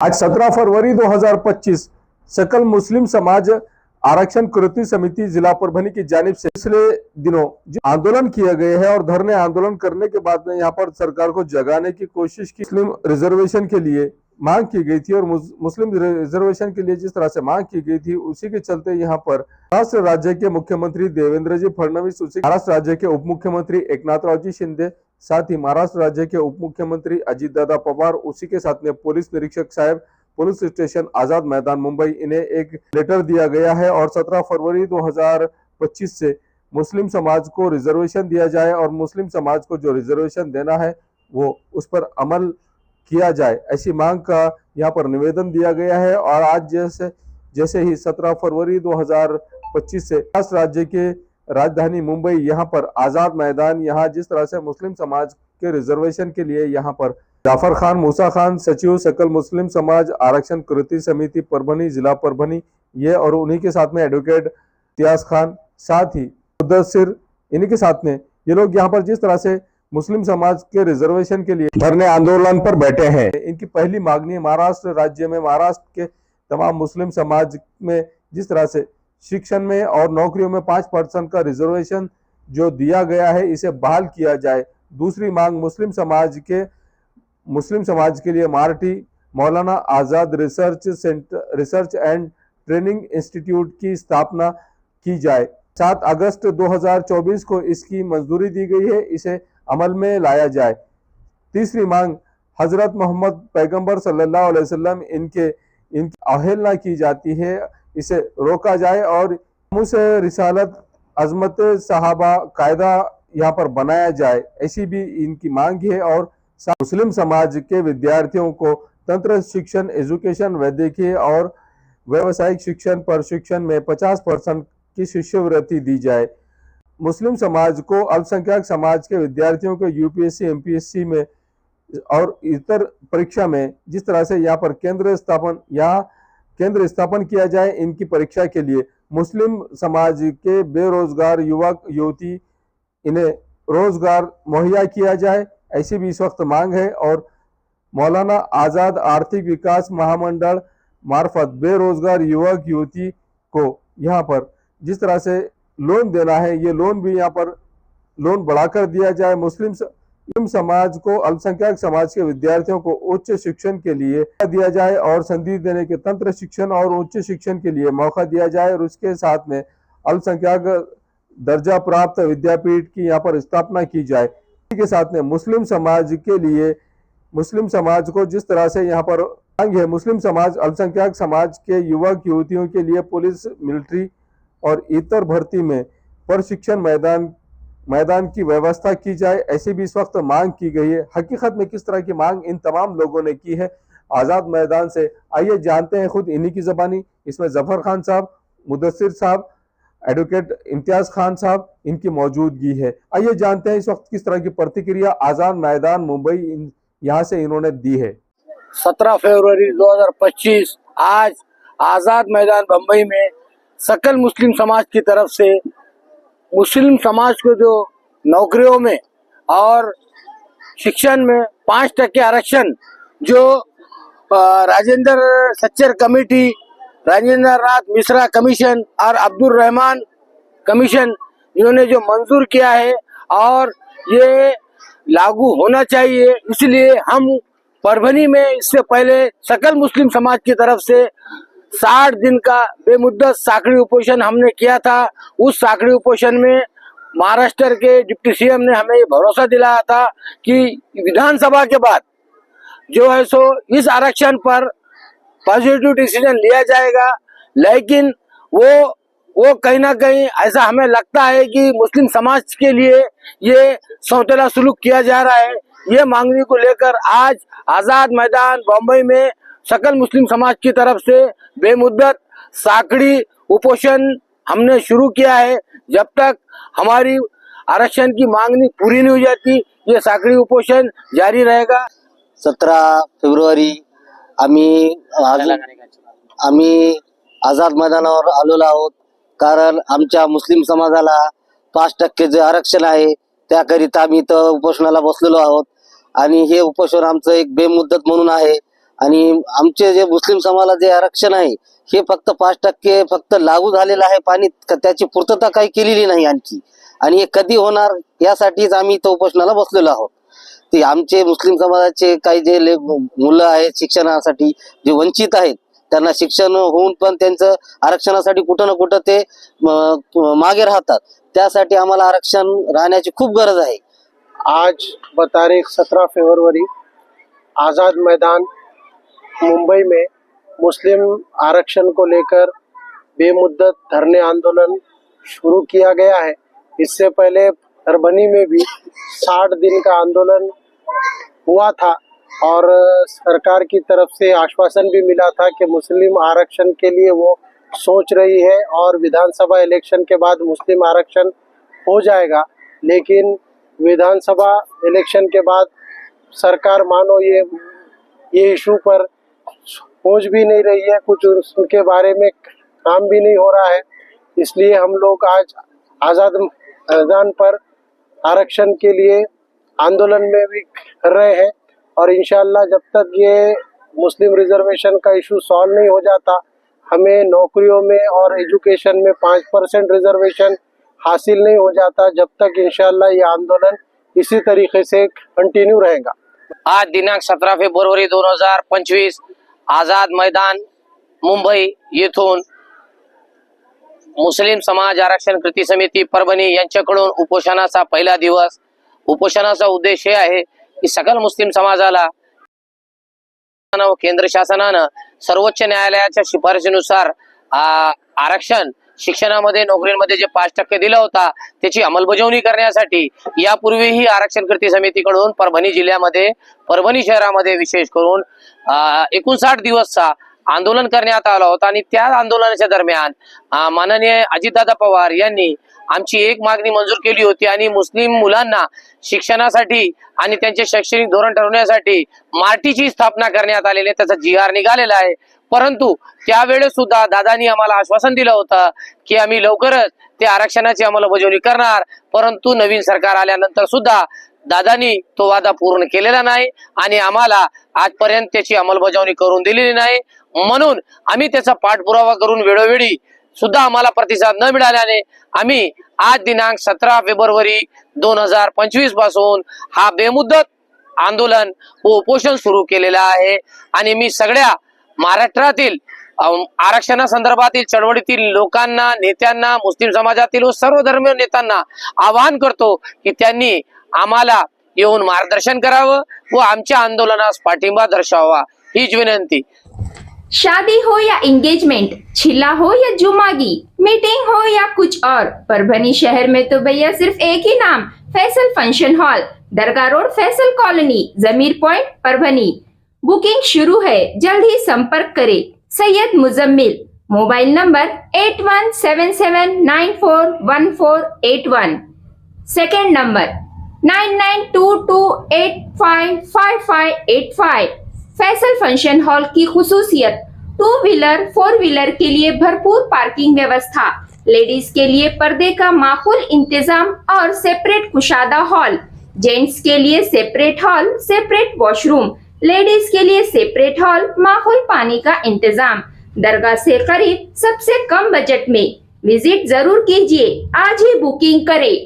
आज 17 फरवरी 2025 सकल मुस्लिम समाज आरक्षण कृति समिति जिला परभनी की जानिब से पिछले दिनों जो आंदोलन किए गए हैं और धरने आंदोलन करने के बाद में यहाँ पर सरकार को जगाने की कोशिश की, मुस्लिम रिजर्वेशन के लिए मांग की गई थी और मुस्लिम रिजर्वेशन के लिए जिस तरह से मांग की गई थी उसी के चलते यहाँ पर महाराष्ट्र राज्य के मुख्यमंत्री देवेंद्र जी फडणवीस, महाराष्ट्र राज्य के उप मुख्यमंत्री एकनाथराव जी शिंदे, साथ ही महाराष्ट्र राज्य के उप मुख्यमंत्री अजित दादा पवार, उसी के साथ में पुलिस निरीक्षक साहब, पुलिस स्टेशन आजाद मैदान मुंबई, इन्हें एक लेटर दिया गया है और 17 फरवरी 2025 से मुस्लिम समाज को रिजर्वेशन दिया जाए और मुस्लिम समाज को जो रिजर्वेशन देना है वो उस पर अमल किया जाए, ऐसी मांग का यहाँ पर निवेदन दिया गया है। और आज जैसे ही 17 फरवरी 2025 से महाराष्ट्र राज्य के राजधानी मुंबई यहाँ पर आजाद मैदान, यहाँ जिस तरह से मुस्लिम समाज के रिजर्वेशन के लिए यहाँ पर जाफर खान मूसा खान, सचिव सकल मुस्लिम समाज आरक्षण कृति समिति परभनी जिला परभनी, ये और उन्हीं के साथ में एडवोकेट इम्तियाज खान, साथ ही मुदस्सिर, इन्हीं के साथ में ये लोग यहाँ पर जिस तरह से मुस्लिम समाज के रिजर्वेशन के लिए धरने आंदोलन पर बैठे हैं। इनकी पहली मांगनी महाराष्ट्र राज्य में महाराष्ट्र के तमाम मुस्लिम समाज में जिस तरह से शिक्षण में और नौकरियों में 5% का रिजर्वेशन जो दिया गया है इसे बहाल किया जाए। दूसरी मांग मुस्लिम समाज के लिए Marathi Maulana Azad research and training institute की स्थापना की जाए। 7 अगस्त 2024 को इसकी मंजूरी दी गई है, इसे अमल में लाया जाए। तीसरी मांग हजरत मोहम्मद पैगंबर सल्लल्लाहु अलैहि वसल्लम इनकी अवहेलना की जाती है, इसे रोका जाए और मुझसे रिसालत अजमत सहाबा कायदा यहाँ पर बनाया जाए, ऐसी भी इनकी मांग है। और मुस्लिम समाज के विद्यार्थियों को तंत्र शिक्षण, एजुकेशन, वैद्यकीय और व्यावसायिक शिक्षण प्रशिक्षण में 50% की शिष्यवृत्ति दी जाए। मुस्लिम समाज को अल्पसंख्यक समाज के विद्यार्थियों को यूपीएससी, एमपीएससी में और इतर परीक्षा में जिस तरह से यहाँ पर केंद्र स्थापन किया जाए इनकी परीक्षा के लिए मुस्लिम समाज के बेरोजगार युवक युवती इन्हें रोजगार मुहैया किया जाए, ऐसी भी इस वक्त मांग है। और मौलाना आजाद आर्थिक विकास महामंडल मार्फत बेरोजगार युवक युवती को यहाँ पर जिस तरह से लोन देना है ये लोन भी यहाँ पर लोन बढ़ाकर दिया जाए। मुस्लिम समाज को अल्पसंख्यक समाज के विद्यार्थियों को उच्च शिक्षण के लिए दिया जाए और संधि देने के तंत्र शिक्षण और उच्च शिक्षण के लिए मौका दिया जाए और उसके साथ में अल्पसंख्यक दर्जा प्राप्त विद्यापीठ की यहाँ पर स्थापना की जाए। इसी के साथ में मुस्लिम समाज के लिए मुस्लिम समाज को जिस तरह से यहाँ पर मांग है, मुस्लिम समाज अल्पसंख्यक समाज के युवक युवतियों के लिए पुलिस, मिलिट्री और इतर भर्ती में प्रशिक्षण मैदान की व्यवस्था की जाए, ऐसी भी इस वक्त मांग की गई है। हकीकत में किस तरह की मांग इन तमाम लोगों ने की है आजाद मैदान से, आइए जानते हैं खुद इन्हीं की जबानी। इसमें जफर खान साहब, मुदस्सिर साहब, एडवोकेट इम्तियाज खान साहब, इनकी मौजूदगी है। आइए जानते हैं इस वक्त किस तरह की प्रतिक्रिया आजाद मैदान मुंबई यहाँ से इन्होंने दी है। 17 फरवरी 2025 आज आजाद मैदान मुंबई में सकल मुस्लिम समाज की तरफ से मुस्लिम समाज को जो नौकरियों में और शिक्षण में 5% आरक्षण जो राजेंद्र सच्चर कमेटी, राजेंद्र नाथ मिश्रा कमीशन और अब्दुल रहमान कमीशन इन्होंने जो मंजूर किया है और ये लागू होना चाहिए, इसलिए हम परभनी में इससे पहले सकल मुस्लिम समाज की तरफ से 60 दिन का बेमुद्दत साकड़ी उपोषण हमने किया था। उस साकड़ी उपोषण में महाराष्ट्र के डिप्टी सीएम ने हमें भरोसा दिलाया था कि विधानसभा के बाद जो है सो इस आरक्षण पर पॉजिटिव डिसीजन लिया जाएगा। लेकिन वो कहीं ना कहीं ऐसा हमें लगता है कि मुस्लिम समाज के लिए ये सौतेला सुलूक किया जा रहा है। ये मांगनी को लेकर आज आजाद मैदान बम्बई में सकल मुस्लिम समाज की तरफ से बेमुद्दत साकड़ी उपोषण हमने शुरू किया है। जब तक हमारी आरक्षण की मांगनी पूरी नहीं हो जाती ये साकड़ी उपोषण जारी रहेगा। 17 फेब्रुवारी आम्ही आझाद मैदानावर आलेलो आहोत, कारण आमच्या मुस्लिम समाजाला 5% जे आरक्षण आहे त्याकरिता आम्ही इथं उपोषणाला बसलेलो आहोत आणि हे उपोषण आमचं एक बेमुदत म्हणून आहे। आणि आमचे जे मुस्लिम समाजाला जे आरक्षण आहे हे फक्त 5% फक्त लागू झालेलं आहे, पाणी त्याची पूर्तता काही केलेली नाही आणखी, आणि हे कधी होणार यासाठीच आम्ही इथं उपोषणाला बसलेलो आहोत. ते आमचे मुस्लिम समाजाचे काही जे मुलं आहेत शिक्षणासाठी जे वंचित आहेत, त्यांना शिक्षण होऊन पण त्यांचं आरक्षणासाठी कुठं ना कुठं ते मागे राहतात. त्यासाठी आम्हाला आरक्षण राहण्याची खूप गरज आहे. आज तारीख 17 फरवरी आज़ाद मैदान मुंबई में मुस्लिम आरक्षण को लेकर बेमुद्दत धरने आंदोलन शुरू किया गया है। इससे पहले परभनी में भी 60 दिन का आंदोलन हुआ था और सरकार की तरफ से आश्वासन भी मिला था कि मुस्लिम आरक्षण के लिए वो सोच रही है और विधानसभा इलेक्शन के बाद मुस्लिम आरक्षण हो जाएगा। लेकिन विधानसभा इलेक्शन के बाद सरकार मानो ये इशू पर सोच भी नहीं रही है, कुछ उनके बारे में काम भी नहीं हो रहा है। इसलिए हम लोग आज आज़ाद मैदान पर आरक्षण के लिए आंदोलन में भी कर रहे हैं और इंशाल्लाह जब तक ये मुस्लिम रिजर्वेशन का इशू सॉल्व नहीं हो जाता, हमें नौकरियों में और एजुकेशन में 5% रिजर्वेशन हासिल नहीं हो जाता, जब तक इंशाल्लाह ये आंदोलन इसी तरीके से कंटिन्यू रहेगा। आज दिनांक 17 फेब्रुवारी 2025 आझाद मैदान मुंबई येथून मुस्लिम समाज आरक्षण कृती समिती परभणी यांच्याकडून उपोषणाचा पहिला दिवस। उपोषणाचा उद्देश हे आहे की सकल मुस्लिम समाजाला केंद्र शासनानं सर्वोच्च न्यायालयाच्या शिफारशीनुसार आरक्षण शिक्षणामध्ये नोकरीमध्ये जे 5% दिला होता त्याची अंमलबजावणी करण्यासाठी यापूर्वीही आरक्षण कृती समितीकडून परभणी जिल्ह्यामध्ये परभणी शहरामध्ये विशेष करून 59 दिवसचा आंदोलन करण्यात आला होता आणि त्या आंदोलनाच्या दरम्यान माननीय अजितदादा पवार यांनी आमची एक मागणी मंजूर केली होती आणि मुस्लिम मुलांना शिक्षणासाठी आणि त्यांचे शैक्षणिक धोरण ठरवण्यासाठी मार्टीची स्थापना करण्यात आलेली आहे, त्याचा GR निघालेला आहे। परंतु त्यावेळेस सुद्धा दादांनी आम्हाला आश्वासन दिलं होतं की आम्ही लवकरच ते आरक्षणाची अंमलबजावणी करणार, परंतु नवीन सरकार आल्यानंतर सुद्धा दादांनी तो वादा पूर्ण केलेला नाही आणि आम्हाला आजपर्यंत त्याची अंमलबजावणी करून दिलेली नाही। म्हणून आम्ही त्याचा पाठपुरावा करून वेळोवेळी सुद्धा आम्हाला प्रतिसाद न मिळाल्याने आम्ही आज दिनांक 17 फेब्रुवारी 2025 पासून हा बेमुदत आंदोलन व उपोषण सुरू केलेला आहे। आणि मी सगळ्या महाराष्ट्रातील आरक्षणासंदर्भातील चळवळीतील लोकांना, नेत्यांना, मुस्लिम समाजातील व सर्व धर्मीय नेत्यांना आवाहन करतो की त्यांनी आम्हाला येऊन मार्गदर्शन करावं व आमच्या आंदोलनास पाठिंबा दर्शवावा हीच विनंती। शादी हो या एंगेजमेंट, छिल्ला हो या जुमागी, मीटिंग हो या कुछ और, परभनी शहर में तो भैया सिर्फ एक ही नाम, फैसल फंक्शन हॉल, दरगाह रोड, फैसल कॉलोनी, जमीर पॉइंट, परभनी। बुकिंग शुरू है, जल्द ही संपर्क करें। Syed Muzammil, mobile number 8177941481, second number 9922855585। Faisal function hall की खुसूसियत 2 व्हीलर 4 व्हीलर के लिए भरपूर पार्किंग व्यवस्था, लेडीज के लिए पर्दे का माकूल इंतजाम और सेपरेट कुशादा हॉल, जेंट्स के लिए separate hall, separate washroom, ladies के लिए सेपरेट हॉल, माकूल पानी का इंतजाम, दरगाह से करीब, सबसे कम बजट में। विजिट जरूर कीजिए, आज ही बुकिंग करें।